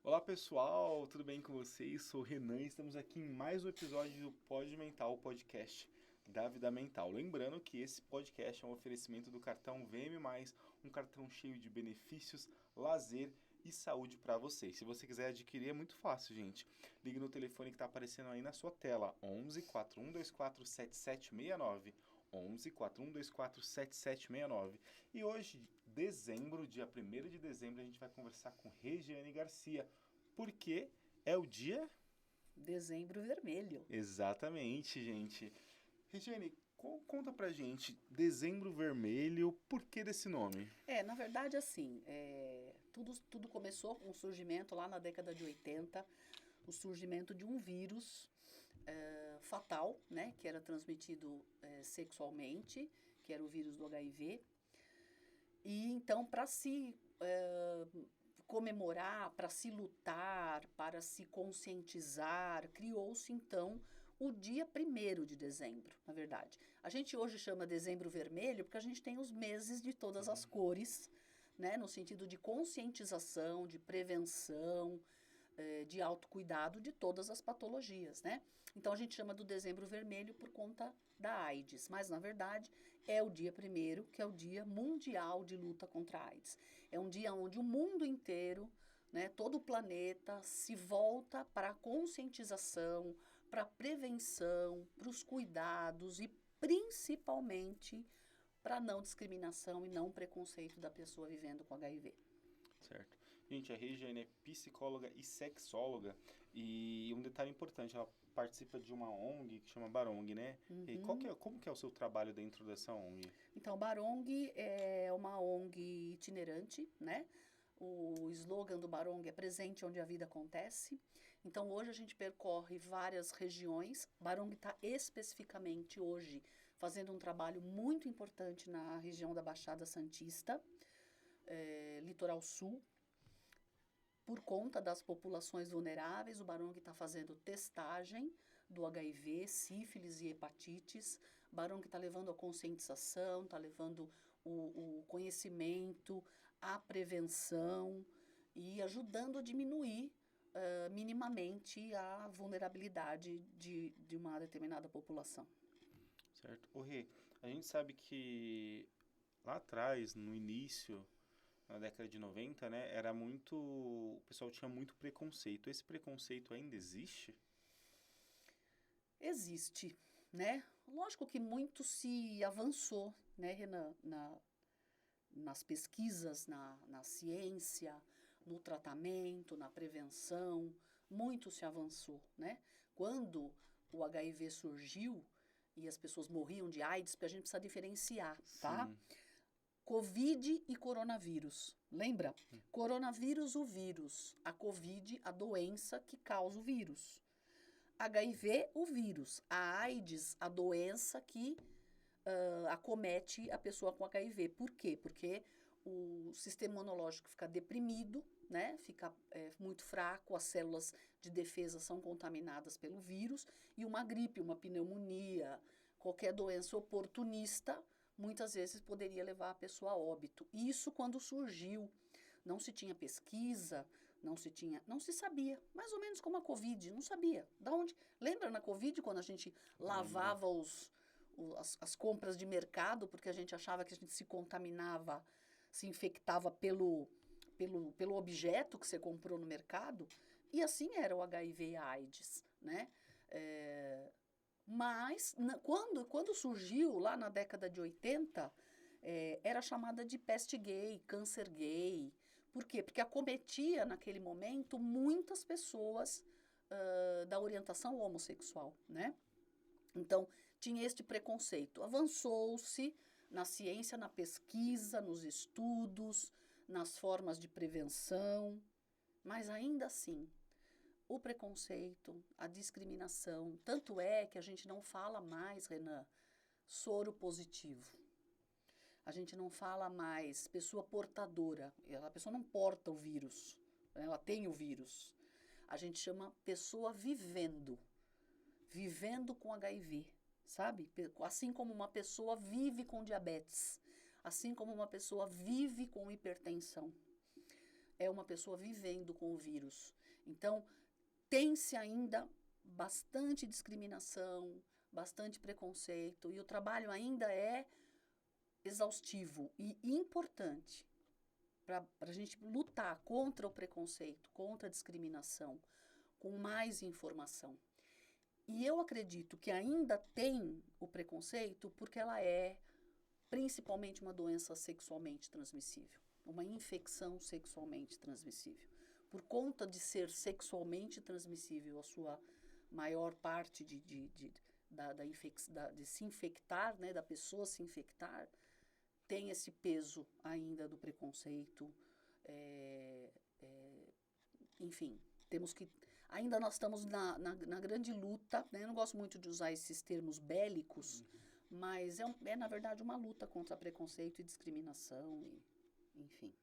Olá pessoal, tudo bem com vocês? Sou o Renan e estamos aqui em mais um episódio do Pod Mental, o podcast da Vida Mental. Lembrando que esse podcast é um oferecimento do cartão VM+, um cartão cheio de benefícios, lazer e saúde para você. Se você quiser adquirir é muito fácil, gente. Ligue no telefone que está aparecendo aí na sua tela, 11 4124 7769. 11 4124 7769. E hoje, dezembro, dia 1º de dezembro, a gente vai conversar com Regiane Garcia, porque é o dia... Dezembro Vermelho. Exatamente, gente. Regiane, conta pra gente, Dezembro Vermelho, por que desse nome? Na verdade, assim, tudo começou com o surgimento lá na década de 80, o surgimento de um vírus fatal, né, que era transmitido sexualmente, que era o vírus do HIV. E então, para se comemorar, para se lutar, para se conscientizar, criou-se então o dia 1º de dezembro, na verdade. A gente hoje chama dezembro vermelho porque a gente tem os meses de todas as cores, né, no sentido de conscientização, de prevenção, de autocuidado de todas as patologias, né? Então a gente chama do dezembro vermelho por conta da AIDS, mas na verdade é o dia 1º, que é o Dia Mundial de Luta contra a AIDS. É um dia onde o mundo inteiro, né, todo o planeta se volta para a conscientização, para a prevenção, para os cuidados e principalmente para a não discriminação e não preconceito da pessoa vivendo com HIV. Certo. Gente, a Regiane é psicóloga e sexóloga, e um detalhe importante, ela participa de uma ONG que chama Barong, né? E como que é o seu trabalho dentro dessa ONG? Então, Barong é uma ONG itinerante, né? O slogan do Barong é presente onde a vida acontece. Então, hoje a gente percorre várias regiões. Barong está especificamente hoje fazendo um trabalho muito importante na região da Baixada Santista, Litoral Sul. Por conta das populações vulneráveis, o Barong está fazendo testagem do HIV, sífilis e hepatites. O Barong está levando a conscientização, está levando o conhecimento, a prevenção e ajudando a diminuir minimamente a vulnerabilidade de uma determinada população. Certo. Ô Rê, a gente sabe que lá atrás, no início, na década de 90, né, era muito... o pessoal tinha muito preconceito. Esse preconceito ainda existe? Existe, né? Lógico que muito se avançou, né, Renan, nas pesquisas, na ciência, no tratamento, na prevenção, muito se avançou, né? Quando o HIV surgiu e as pessoas morriam de AIDS, porque a gente precisa diferenciar, tá? Sim. Covid e coronavírus. Lembra? Coronavírus, o vírus. A Covid, a doença que causa o vírus. HIV, o vírus. A AIDS, a doença que acomete a pessoa com HIV. Por quê? Porque o sistema imunológico fica deprimido, né? Fica muito fraco, as células de defesa são contaminadas pelo vírus, e uma gripe, uma pneumonia, qualquer doença oportunista, muitas vezes poderia levar a pessoa a óbito. Isso quando surgiu. Não se tinha pesquisa, não se sabia. Mais ou menos como a Covid, não sabia. Da onde? Lembra na Covid, quando a gente lavava as compras de mercado, porque a gente achava que a gente se contaminava, se infectava pelo objeto que você comprou no mercado? E assim era o HIV e a AIDS, né? Mas, quando surgiu, lá na década de 80, era chamada de peste gay, câncer gay. Por quê? Porque acometia, naquele momento, muitas pessoas da orientação homossexual, né? Então, tinha este preconceito. Avançou-se na ciência, na pesquisa, nos estudos, nas formas de prevenção, mas ainda assim, o preconceito, a discriminação, tanto é que a gente não fala mais, Renan, soro positivo. A gente não fala mais pessoa portadora. A pessoa não porta o vírus, ela tem o vírus. A gente chama pessoa vivendo com HIV, sabe? Assim como uma pessoa vive com diabetes, assim como uma pessoa vive com hipertensão. é uma pessoa vivendo com o vírus. Então, tem-se ainda bastante discriminação, bastante preconceito, e o trabalho ainda é exaustivo e importante para a gente lutar contra o preconceito, contra a discriminação, com mais informação. E eu acredito que ainda tem o preconceito porque ela é principalmente uma doença sexualmente transmissível, uma infecção sexualmente transmissível. Por conta de ser sexualmente transmissível, a sua maior parte de se infectar, né, da pessoa se infectar, tem esse peso ainda do preconceito. Enfim, temos que... Ainda nós estamos na grande luta, né? Eu não gosto muito de usar esses termos bélicos, mas na verdade, uma luta contra preconceito e discriminação, enfim.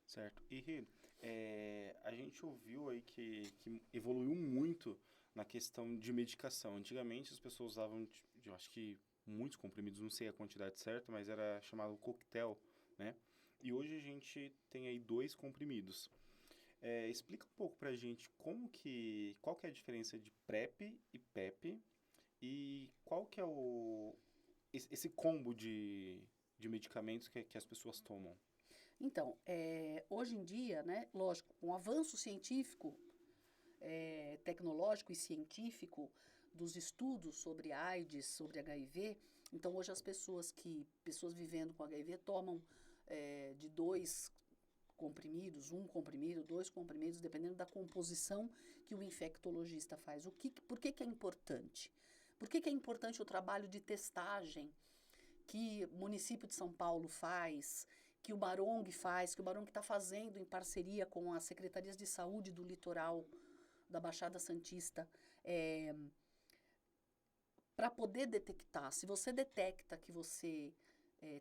Certo. E Rê, a gente ouviu aí que evoluiu muito na questão de medicação. Antigamente as pessoas usavam, eu acho que muitos comprimidos, não sei a quantidade certa, mas era chamado coquetel, né? E hoje a gente tem aí 2 comprimidos. Explica um pouco pra gente qual que é a diferença de PrEP e PEP e qual que é esse combo de medicamentos que as pessoas tomam. Então, hoje em dia, né, lógico, com o avanço científico, tecnológico e científico dos estudos sobre AIDS, sobre HIV, então hoje as pessoas vivendo com HIV tomam de 2 comprimidos, 1 comprimido, 2 comprimidos, dependendo da composição que o infectologista faz. Por que é importante? Por que é importante o trabalho de testagem que o município de São Paulo faz, que o Barong faz, que o Barong está fazendo em parceria com as secretarias de saúde do litoral da Baixada Santista, para poder detectar? Se você detecta que você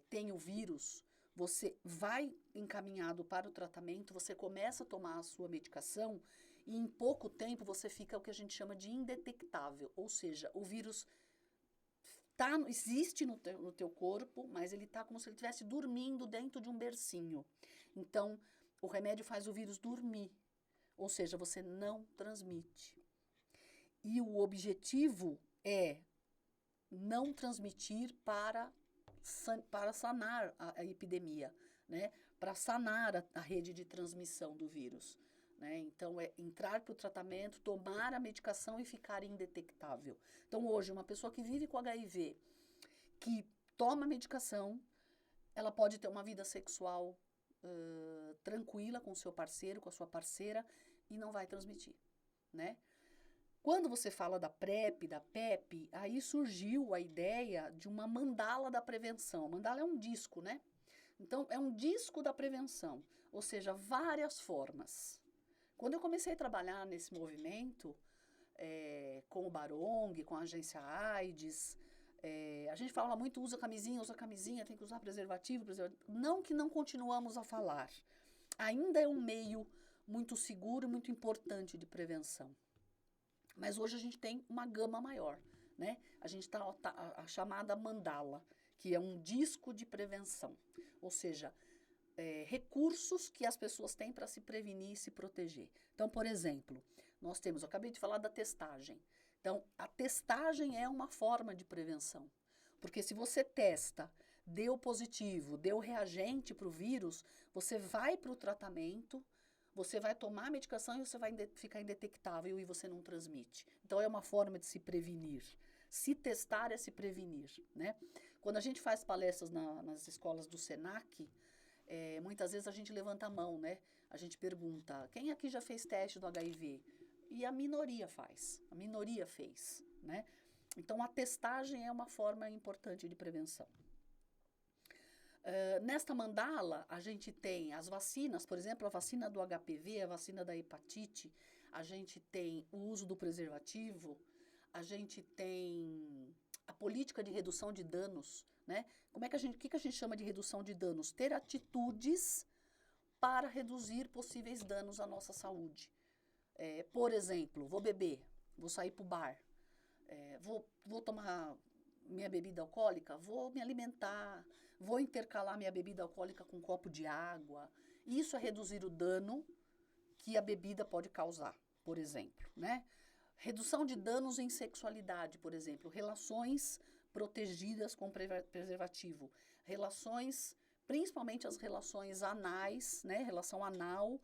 tem o vírus, você vai encaminhado para o tratamento, você começa a tomar a sua medicação e em pouco tempo você fica o que a gente chama de indetectável, ou seja, o vírus existe no teu corpo, mas ele está como se ele estivesse dormindo dentro de um bercinho. Então, o remédio faz o vírus dormir, ou seja, você não transmite. E o objetivo é não transmitir para sanar a epidemia, né? Para sanar a rede de transmissão do vírus. Né? Então, é entrar para o tratamento, tomar a medicação e ficar indetectável. Então, hoje, uma pessoa que vive com HIV, que toma a medicação, ela pode ter uma vida sexual tranquila com o seu parceiro, com a sua parceira, e não vai transmitir, né? Quando você fala da PrEP, da PEP, aí surgiu a ideia de uma mandala da prevenção. Mandala é um disco, né? Então, é um disco da prevenção, ou seja, várias formas. Quando eu comecei a trabalhar nesse movimento, com o Barong, com a agência AIDS, a gente falava muito, usa camisinha, tem que usar preservativo. Não que não continuamos a falar. Ainda é um meio muito seguro e muito importante de prevenção. Mas hoje a gente tem uma gama maior, né? A gente está a chamada mandala, que é um disco de prevenção. Ou seja, recursos que as pessoas têm para se prevenir e se proteger. Então, por exemplo, eu acabei de falar da testagem. Então, a testagem é uma forma de prevenção. Porque se você testa, deu positivo, deu reagente para o vírus, você vai para o tratamento, você vai tomar a medicação e você vai ficar indetectável e você não transmite. Então, é uma forma de se prevenir. Se testar é se prevenir, né? Quando a gente faz palestras nas escolas do SENAC, muitas vezes a gente levanta a mão, né? A gente pergunta, quem aqui já fez teste do HIV? E a minoria fez, né? Então, a testagem é uma forma importante de prevenção. Nesta mandala, a gente tem as vacinas, por exemplo, a vacina do HPV, a vacina da hepatite, a gente tem o uso do preservativo, a gente tem a política de redução de danos, né? O que a gente chama de redução de danos? Ter atitudes para reduzir possíveis danos à nossa saúde. Por exemplo, vou beber, vou sair para o bar, vou tomar minha bebida alcoólica, vou me alimentar, vou intercalar minha bebida alcoólica com um copo de água. Isso é reduzir o dano que a bebida pode causar, por exemplo, né? Redução de danos em sexualidade, por exemplo, relações protegidas com preservativo, relações, principalmente as relações anais, né? Relação anal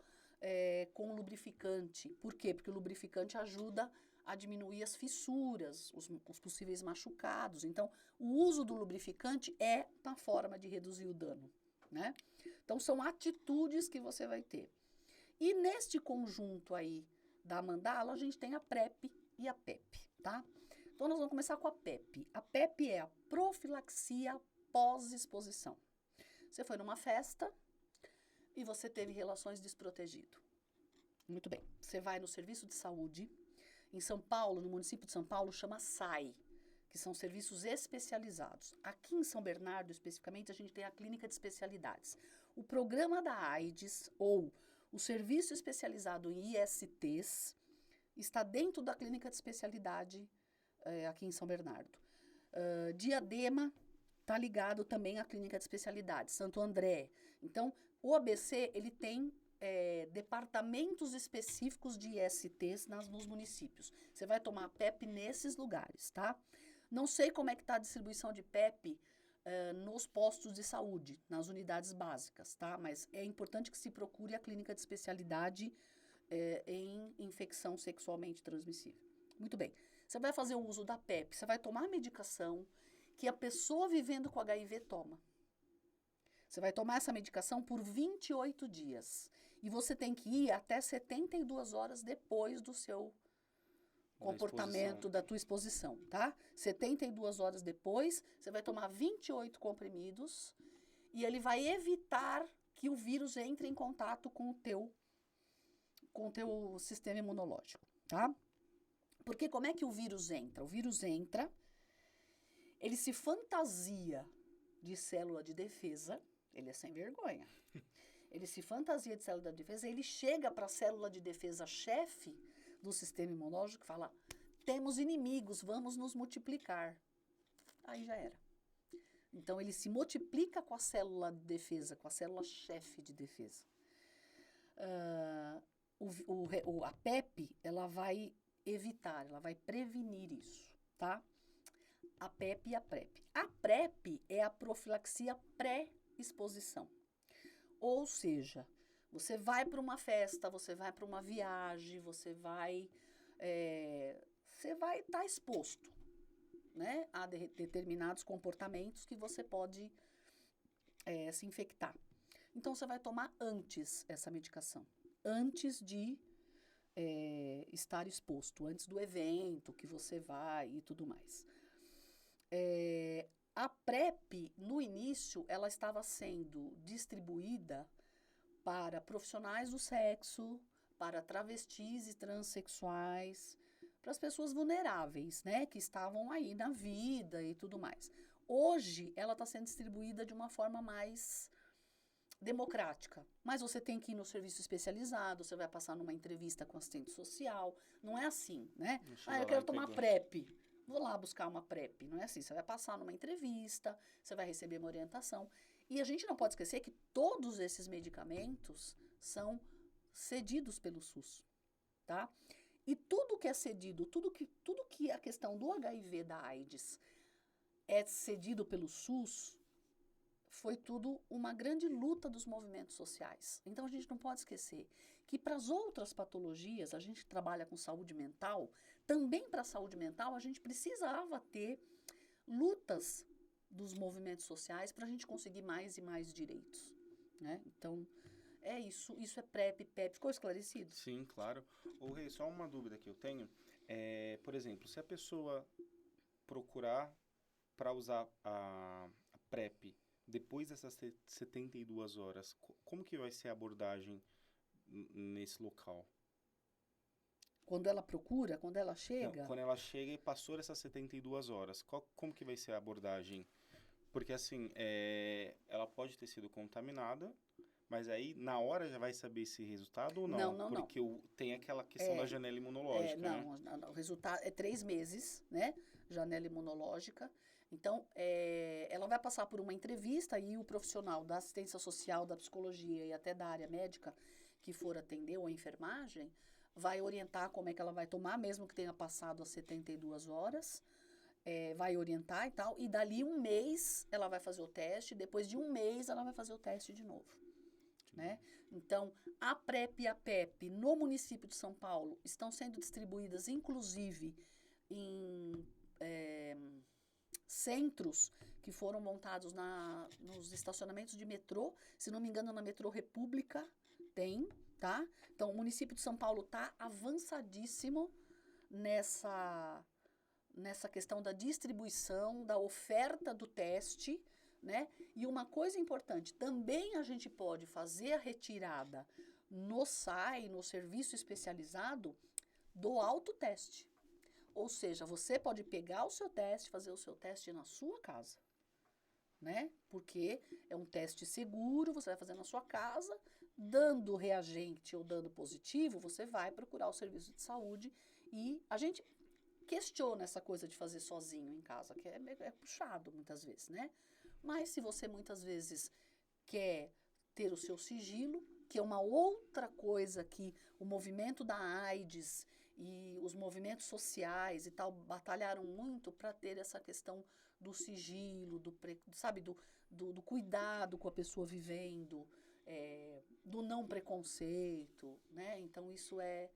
com lubrificante. Por quê? Porque o lubrificante ajuda a diminuir as fissuras, os possíveis machucados. Então, o uso do lubrificante é uma forma de reduzir o dano, né? Então, são atitudes que você vai ter. E neste conjunto aí da mandala, a gente tem a PrEP e a PEP, tá? Então, nós vamos começar com a PEP. A PEP é a profilaxia pós-exposição. Você foi numa festa e você teve relações desprotegido. Muito bem. Você vai no serviço de saúde. Em São Paulo, no município de São Paulo, chama SAI, que são serviços especializados. Aqui em São Bernardo, especificamente, a gente tem a clínica de especialidades. O programa da AIDS, ou o serviço especializado em ISTs, está dentro da clínica de especialidade aqui em São Bernardo. Diadema está ligado também à clínica de especialidade, Santo André. Então, o ABC, ele tem departamentos específicos de ISTs nos municípios. Você vai tomar a PEP nesses lugares, tá? Não sei como é que está a distribuição de PEP nos postos de saúde, nas unidades básicas, tá? Mas é importante que se procure a clínica de especialidade em infecção sexualmente transmissível. Muito bem. Você vai fazer o uso da PEP, você vai tomar a medicação que a pessoa vivendo com HIV toma. Você vai tomar essa medicação por 28 dias. E você tem que ir até 72 horas depois do seu comportamento, da tua exposição, tá? 72 horas depois, você vai tomar 28 comprimidos e ele vai evitar que o vírus entre em contato com o teu sistema imunológico, tá? Porque como é que o vírus entra? O vírus entra, ele se fantasia de célula de defesa, ele é sem vergonha. Ele se fantasia de célula de defesa, ele chega para a célula de defesa chefe do sistema imunológico e fala: temos inimigos, vamos nos multiplicar. Aí já era. Então, ele se multiplica com a célula de defesa, com a célula chefe de defesa. A PEP, ela vai evitar, ela vai prevenir isso, tá? A PEP e a PrEP. A PrEP é a profilaxia pré-exposição. Ou seja, você vai para uma festa, você vai para uma viagem, você vai estar exposto, né, a determinados comportamentos que você pode se infectar. Então, você vai tomar antes essa medicação, antes de estar exposto, antes do evento que você vai e tudo mais. A PrEP, no início, ela estava sendo distribuída para profissionais do sexo, para travestis e transexuais, para as pessoas vulneráveis, né, que estavam aí na vida e tudo mais. Hoje, ela está sendo distribuída de uma forma mais democrática, mas você tem que ir no serviço especializado, você vai passar numa entrevista com assistente social, não é assim, né? Eu quero tomar PrEP. Vou lá buscar uma PrEP, não é assim, você vai passar numa entrevista, você vai receber uma orientação. E a gente não pode esquecer que todos esses medicamentos são cedidos pelo SUS, tá? E tudo que é cedido, tudo que a questão do HIV, da AIDS, é cedido pelo SUS, foi tudo uma grande luta dos movimentos sociais. Então, a gente não pode esquecer que para as outras patologias, a gente trabalha com saúde mental, também para a saúde mental, a gente precisava ter lutas dos movimentos sociais para a gente conseguir mais e mais direitos, né? Então, é isso. Isso é PrEP, PEP. Ficou esclarecido? Sim, claro. Ô, Rei, só uma dúvida que eu tenho. Por exemplo, se a pessoa procurar para usar a PrEP depois dessas 72 horas, como que vai ser a abordagem nesse local? Quando ela procura, quando ela chega... Não, quando ela chega e passou essas 72 horas, como que vai ser a abordagem? Porque, assim, ela pode ter sido contaminada, Mas aí, na hora, já vai saber esse resultado ou não? Não, não, não. Porque tem aquela questão da janela imunológica, né? Não, o resultado é 3 meses, né? Janela imunológica. Então, ela vai passar por uma entrevista e o profissional da assistência social, da psicologia e até da área médica que for atender, ou a enfermagem, vai orientar como é que ela vai tomar, mesmo que tenha passado as 72 horas, vai orientar e tal, e dali um mês ela vai fazer o teste, depois de um mês ela vai fazer o teste de novo. Né? Então, a PrEP e a PEP no município de São Paulo estão sendo distribuídas, inclusive, em centros que foram montados nos estacionamentos de metrô. Se não me engano, na Metrô República tem, tá? Então, o município de São Paulo está avançadíssimo nessa questão da distribuição, da oferta do teste, né? E uma coisa importante, também a gente pode fazer a retirada no SAI, no serviço especializado, do autoteste. Ou seja, você pode pegar o seu teste, fazer o seu teste na sua casa, né? Porque é um teste seguro, você vai fazer na sua casa, dando reagente ou dando positivo, você vai procurar o serviço de saúde e a gente questiona essa coisa de fazer sozinho em casa, que é puxado muitas vezes, né? Mas se você muitas vezes quer ter o seu sigilo, que é uma outra coisa que o movimento da AIDS e os movimentos sociais e tal batalharam muito para ter essa questão do sigilo, do cuidado com a pessoa vivendo, do não preconceito, né? Então isso é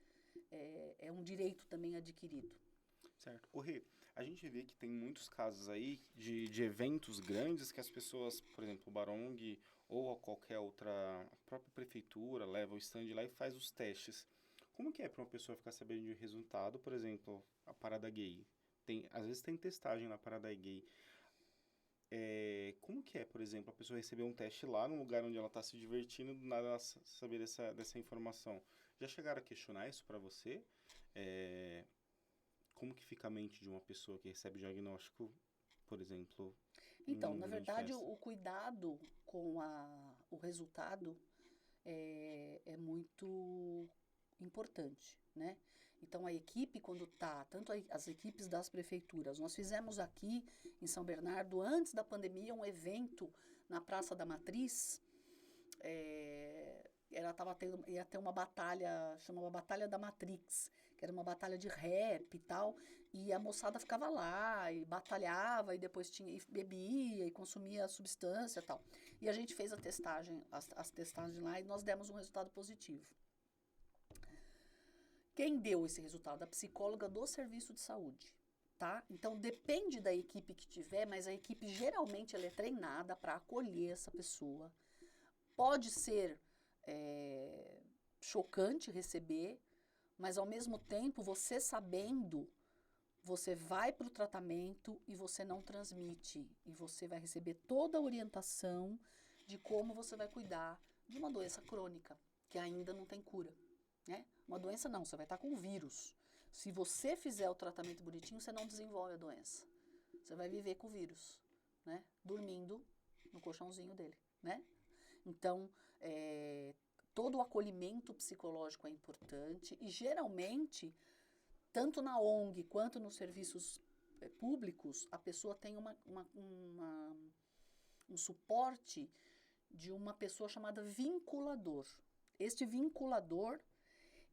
um direito também adquirido. Certo. O Rê, a gente vê que tem muitos casos aí de eventos grandes que as pessoas, por exemplo, o Barong ou a qualquer outra, a própria prefeitura leva o stand lá e faz os testes. Como que é para uma pessoa ficar sabendo de resultado, por exemplo, a parada gay? Às vezes tem testagem na parada gay. Como que é, por exemplo, a pessoa receber um teste lá num lugar onde ela está se divertindo, do nada ela saber dessa informação? Já chegaram a questionar isso para você? Como que fica a mente de uma pessoa que recebe diagnóstico, por exemplo, Então, numa na grande verdade, festa? o cuidado com o resultado é muito importante, né? Então, a equipe, quando tanto as equipes das prefeituras, nós fizemos aqui em São Bernardo, antes da pandemia, um evento na Praça da Matriz, ia ter uma batalha, chamava Batalha da Matrix, que era uma batalha de rap e tal, e a moçada ficava lá e batalhava e depois e bebia e consumia substância e tal. E a gente fez a testagem, as testagens lá e nós demos um resultado positivo. Quem deu esse resultado? A psicóloga do serviço de saúde, tá? Então depende da equipe que tiver, mas a equipe geralmente ela é treinada para acolher essa pessoa. Pode ser chocante receber, mas ao mesmo tempo, você sabendo, você vai para o tratamento e você não transmite. E você vai receber toda a orientação de como você vai cuidar de uma doença crônica, que ainda não tem cura, né? Uma doença não, você vai estar com um vírus. Se você fizer o tratamento bonitinho, você não desenvolve a doença. Você vai viver com o vírus, né? Dormindo no colchãozinho dele, né? Então, todo o acolhimento psicológico é importante e, geralmente, tanto na ONG quanto nos serviços públicos, a pessoa tem um suporte de uma pessoa chamada vinculador. Este vinculador,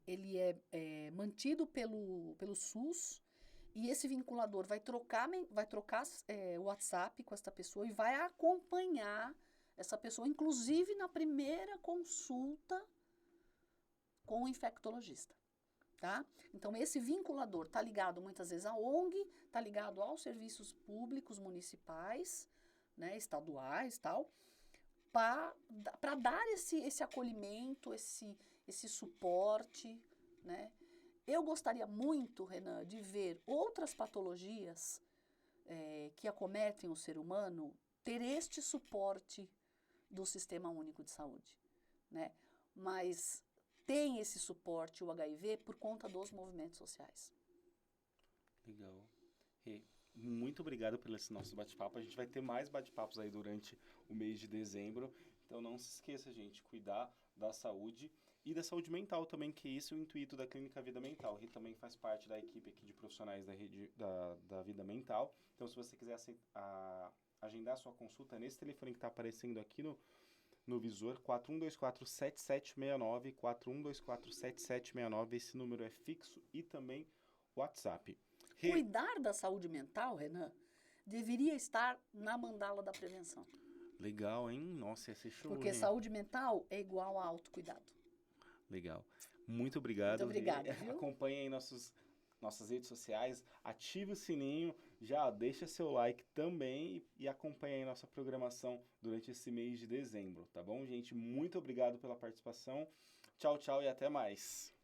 ele é mantido pelo SUS e esse vinculador vai trocar o WhatsApp com essa pessoa e vai acompanhar essa pessoa, inclusive na primeira consulta com o infectologista, tá? Então, esse vinculador está ligado muitas vezes à ONG, está ligado aos serviços públicos municipais, né, estaduais e tal, para dar esse acolhimento, esse suporte, né? Eu gostaria muito, Renan, de ver outras patologias que acometem o ser humano ter este suporte do Sistema Único de Saúde, né? Mas tem esse suporte, o HIV, por conta dos movimentos sociais. Legal. Muito obrigado pelo esse nosso bate-papo. A gente vai ter mais bate-papos aí durante o mês de dezembro. Então não se esqueça, gente, cuidar da saúde e da saúde mental também, que esse é o intuito da Clínica Vida Mental. Rê também faz parte da equipe aqui de profissionais da rede da Vida Mental. Então, se você quiser agendar sua consulta nesse telefone que está aparecendo aqui no visor, 4124-7769, 4124-7769, esse número é fixo e também WhatsApp. Cuidar da saúde mental, Renan, deveria estar na mandala da prevenção. Legal, hein? Nossa, esse show. Porque hein? saúde mental é igual a autocuidado. Legal. Muito obrigado. Muito obrigada, viu? Acompanhe aí nossas redes sociais, ative o sininho, já deixa seu like também e acompanhe aí nossa programação durante esse mês de dezembro, tá bom, gente? Muito obrigado pela participação. Tchau, tchau e até mais.